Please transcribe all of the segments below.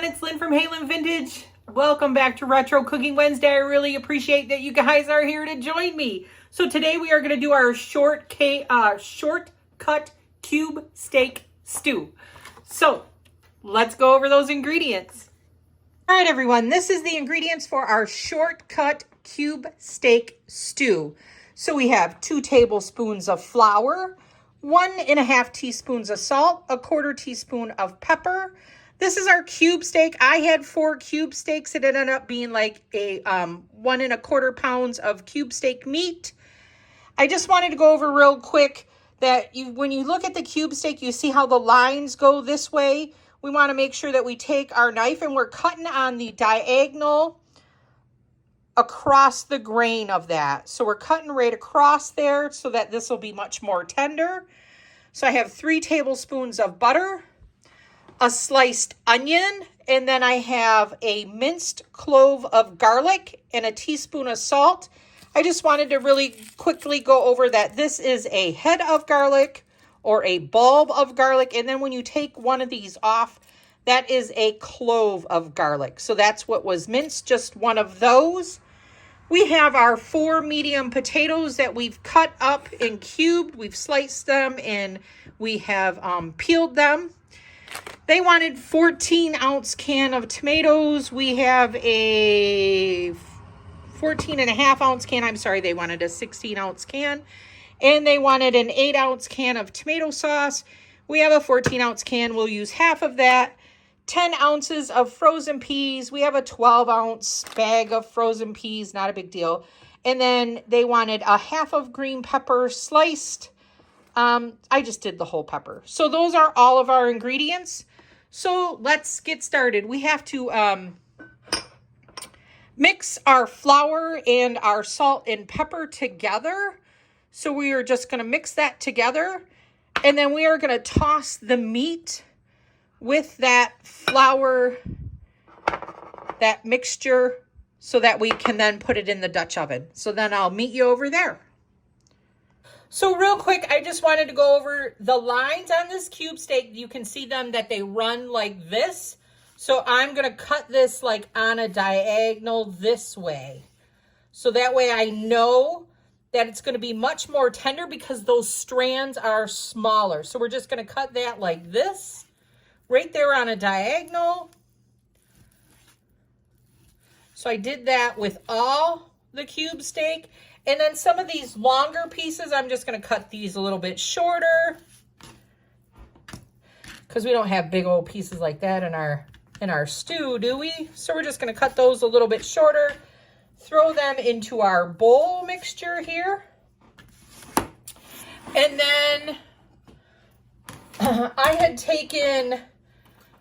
it's Lynn from Halen Vintage. Welcome back to Retro Cooking Wednesday. I really appreciate that you guys are here to join me. So today we are going to do our shortcut cube steak stew. So let's go over those ingredients. All right, everyone, this is the ingredients for our shortcut cube steak stew. So we have 2 tablespoons of flour, 1.5 teaspoons of salt, 1/4 teaspoon of pepper. This is our cube steak. I had 4 cube steaks. It ended up being like a 1.25 pounds of cube steak meat. I just wanted to go over real quick that when you look at the cube steak, you see how the lines go this way. We want to make sure that we take our knife and we're cutting on the diagonal across the grain of that. So we're cutting right across there so that this will be much more tender. So I have 3 tablespoons of butter, a sliced onion, and then I have a minced clove of garlic and a teaspoon of salt. I just wanted to really quickly go over that this is a head of garlic or a bulb of garlic, and then when you take one of these off, that is a clove of garlic. So that's what was minced, just one of those. We have our 4 medium potatoes that we've cut up and cubed. We've sliced them and we have peeled them. They wanted 14-ounce can of tomatoes. We have a 14.5-ounce can. I'm sorry, they wanted a 16-ounce can. And they wanted an 8-ounce can of tomato sauce. We have a 14-ounce can. We'll use half of that. 10 ounces of frozen peas. We have a 12-ounce bag of frozen peas. Not a big deal. And then they wanted a half of green pepper sliced. I just did the whole pepper. So those are all of our ingredients. So let's get started. We have to mix our flour and our salt and pepper together. So we are just going to mix that together. And then we are going to toss the meat with that flour, that mixture, so that we can then put it in the Dutch oven. So then I'll meet you over there. So real quick, I just wanted to go over the lines on this cube steak. You can see them that they run like this. So I'm going to cut this like on a diagonal this way. So that way I know that it's going to be much more tender because those strands are smaller. So we're just going to cut that like this, right there on a diagonal. So I did that with all the cube steak. And then some of these longer pieces, I'm just going to cut these a little bit shorter because we don't have big old pieces like that in our stew, do we? So we're just going to cut those a little bit shorter, throw them into our bowl mixture here. And then I had taken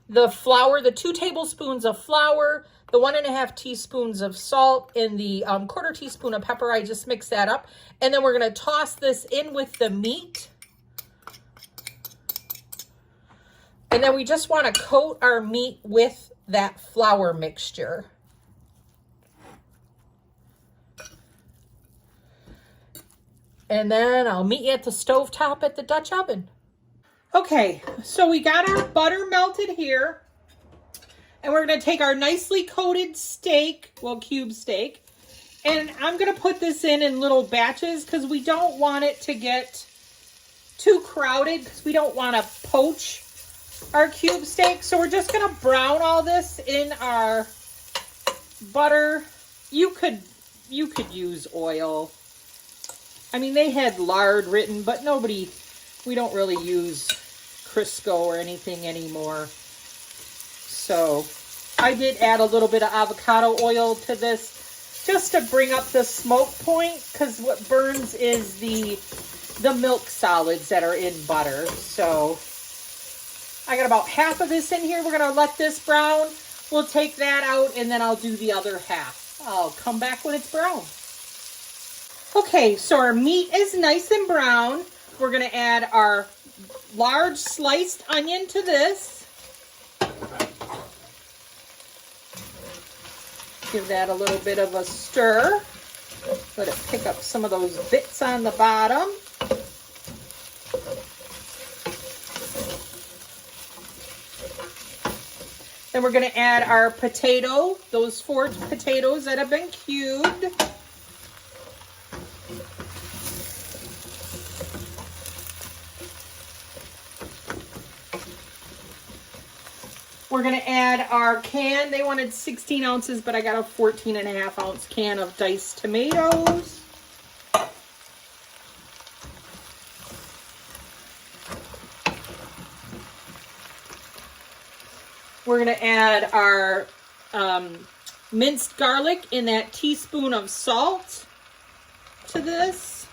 the flour, the 2 tablespoons of flour, the 1.5 teaspoons of salt, and the 1/4 teaspoon of pepper. I just mixed that up. And then we're going to toss this in with the meat. And then we just want to coat our meat with that flour mixture. And then I'll meet you at the stovetop at the Dutch oven. Okay, so we got our butter melted here. And we're going to take our nicely coated steak, well, cube steak, and I'm going to put this in little batches because we don't want it to get too crowded because we don't want to poach our cube steak. So we're just going to brown all this in our butter. You could use oil. I mean, they had lard written, but we don't really use Crisco or anything anymore. So I did add a little bit of avocado oil to this just to bring up the smoke point because what burns is the milk solids that are in butter. So I got about half of this in here. We're going to let this brown. We'll take that out and then I'll do the other half. I'll come back when it's brown. Okay, so our meat is nice and brown. We're going to add our large sliced onion to this. Give that a little bit of a stir. Let it pick up some of those bits on the bottom. Then we're going to add our potato, those 4 potatoes that have been cubed. We're going to add our can. They wanted 16 ounces, but I got a 14.5 ounce can of diced tomatoes. We're going to add our minced garlic in that teaspoon of salt to this.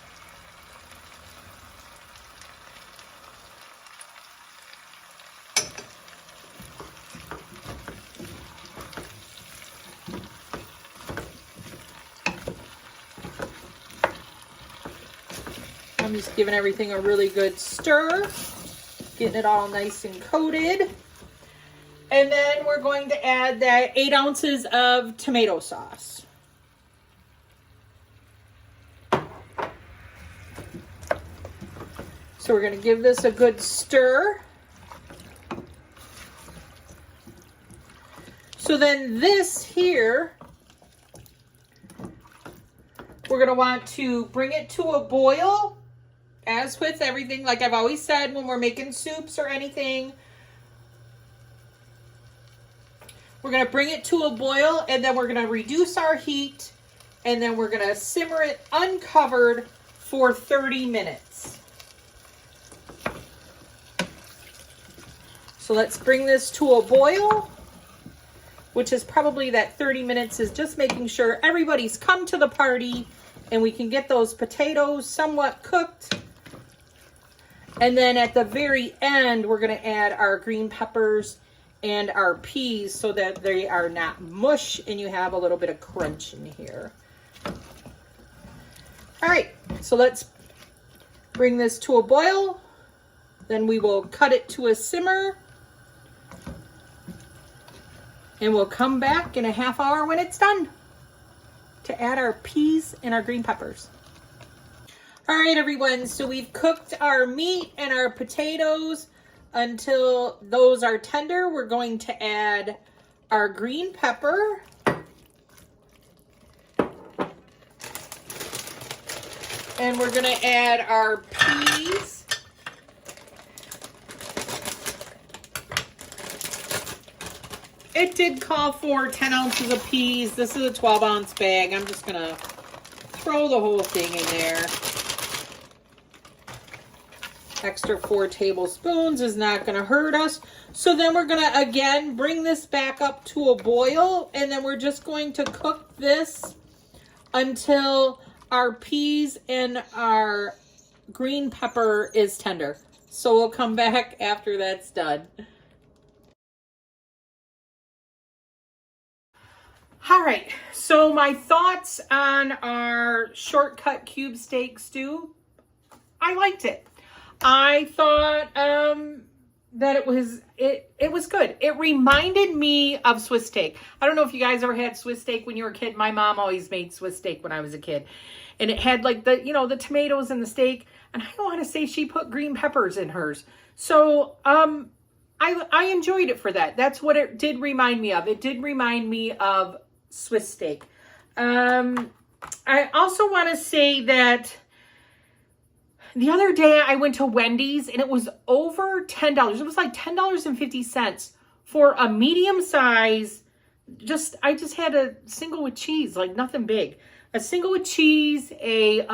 I'm just giving everything a really good stir, getting it all nice and coated. And then we're going to add that 8 ounces of tomato sauce. So we're going to give this a good stir. So then this here, we're going to want to bring it to a boil. As with everything, like I've always said, when we're making soups or anything, we're going to bring it to a boil, and then we're going to reduce our heat, and then we're going to simmer it uncovered for 30 minutes. So let's bring this to a boil, which is probably that 30 minutes is just making sure everybody's come to the party and we can get those potatoes somewhat cooked. And then at the very end, we're going to add our green peppers and our peas so that they are not mush and you have a little bit of crunch in here. All right, so let's bring this to a boil. Then we will cut it to a simmer. And we'll come back in a half hour when it's done to add our peas and our green peppers. All right, everyone, so we've cooked our meat and our potatoes until those are tender. We're going to add our green pepper. And we're going to add our peas. It did call for 10 ounces of peas. This is a 12-ounce bag. I'm just going to throw the whole thing in there. Extra 4 tablespoons is not going to hurt us. So then we're going to, again, bring this back up to a boil. And then we're just going to cook this until our peas and our green pepper is tender. So we'll come back after that's done. All right, so my thoughts on our shortcut cube steak stew. I liked it. I thought that it was good. It reminded me of Swiss steak. I don't know if you guys ever had Swiss steak when you were a kid. My mom always made Swiss steak when I was a kid. And it had like the, the tomatoes and the steak. And I want to say she put green peppers in hers. So I enjoyed it for that. That's what it did remind me of. It did remind me of Swiss steak. I also want to say that the other day I went to Wendy's and it was over $10. It was like $10.50 for a medium size. I just had a single with cheese, like nothing big. A single with cheese, a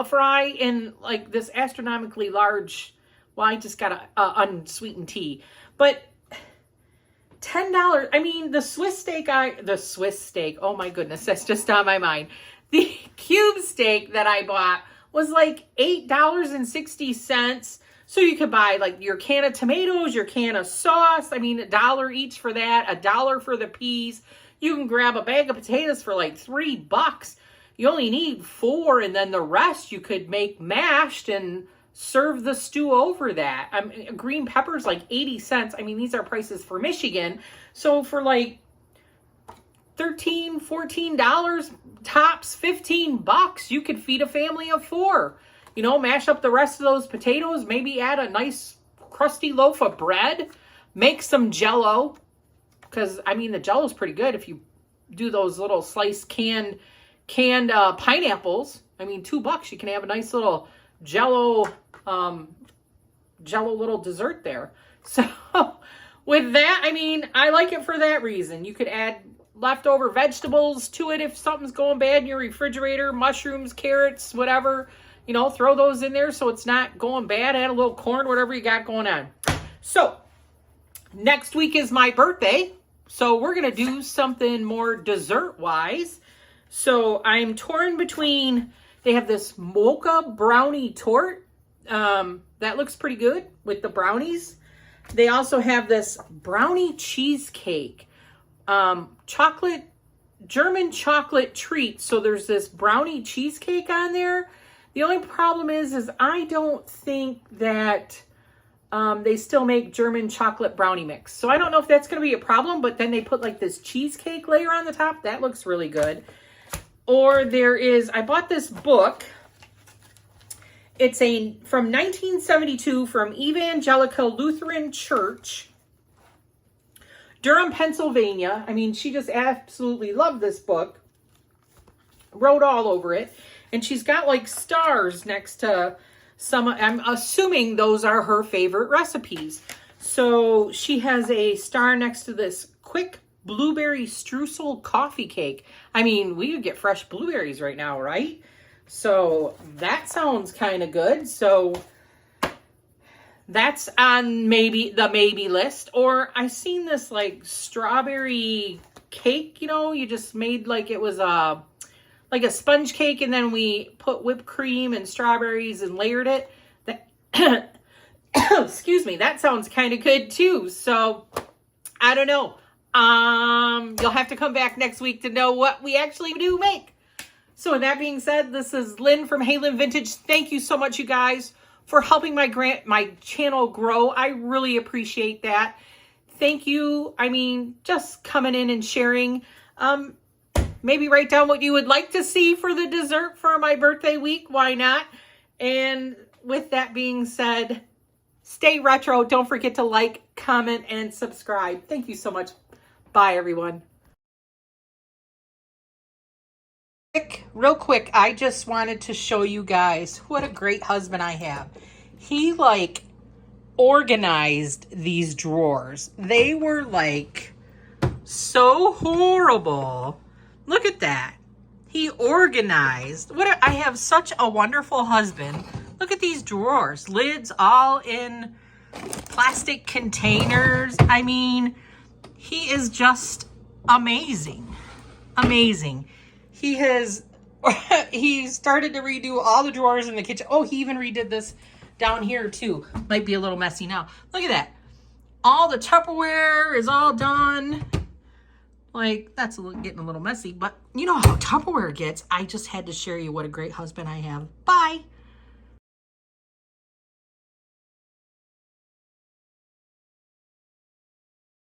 fry, and like this astronomically large. Well, I just got a unsweetened tea, but $10. I mean, the Swiss steak. Oh my goodness, that's just on my mind. The cube steak that I bought was like $8.60. So you could buy like your can of tomatoes, your can of sauce. I mean, $1 each for that, $1 for the peas. You can grab a bag of potatoes for like $3. You only need 4, and then the rest you could make mashed and serve the stew over that. Green peppers like 80 cents. I mean, these are prices for Michigan. So for like $13, $14, tops $15, you could feed a family of 4. Mash up the rest of those potatoes, maybe add a nice crusty loaf of bread. make some Jell-O, because I mean the Jell-O is pretty good if you do those little sliced canned pineapples. I mean, $2, you can have a nice little Jell-O little dessert there. So with that, I mean, I like it for that reason. You could add leftover vegetables to it if something's going bad in your refrigerator, mushrooms, carrots, whatever, you know, throw those in there so it's not going bad. Add a little corn, whatever you got going on. So next week is my birthday. So we're going to do something more dessert-wise. So I'm torn between, they have this mocha brownie tort. That looks pretty good with the brownies. They also have this brownie cheesecake. German chocolate treat. So there's this brownie cheesecake on there. The only problem is I don't think that they still make German chocolate brownie mix. So I don't know if that's going to be a problem, but then they put like this cheesecake layer on the top. That looks really good. Or there is, I bought this book. It's from 1972 from Evangelical Lutheran Church, Durham, Pennsylvania. I mean, she just absolutely loved this book. Wrote all over it. And she's got like stars next to some, I'm assuming those are her favorite recipes. So she has a star next to this quick blueberry streusel coffee cake. I mean, we could get fresh blueberries right now, right? So that sounds kind of good. So that's on the maybe list. Or I seen this like strawberry cake, you know, you just made like it was like a sponge cake, and then we put whipped cream and strawberries and layered it. That excuse me, that sounds kind of good too. So I don't know. You'll have to come back next week to know what we actually do make. So with that being said, this is Lynn from Hey Lynn Vintage. Thank you so much, you guys, for helping my channel grow. I really appreciate that. Thank you. I mean, just coming in and sharing. Maybe write down what you would like to see for the dessert for my birthday week. Why not? And with that being said, stay retro. Don't forget to like, comment, and subscribe. Thank you so much. Bye, everyone. Real quick, I just wanted to show you guys what a great husband I have. He like organized these drawers. They were like so horrible. Look at that. He organized. I have such a wonderful husband. Look at these drawers. Lids all in plastic containers. I mean, he is just amazing. Amazing. He started to redo all the drawers in the kitchen. Oh, he even redid this down here too. Might be a little messy now. Look at that. All the Tupperware is all done. Like, that's getting a little messy, but you know how Tupperware gets. I just had to share you what a great husband I have. Bye.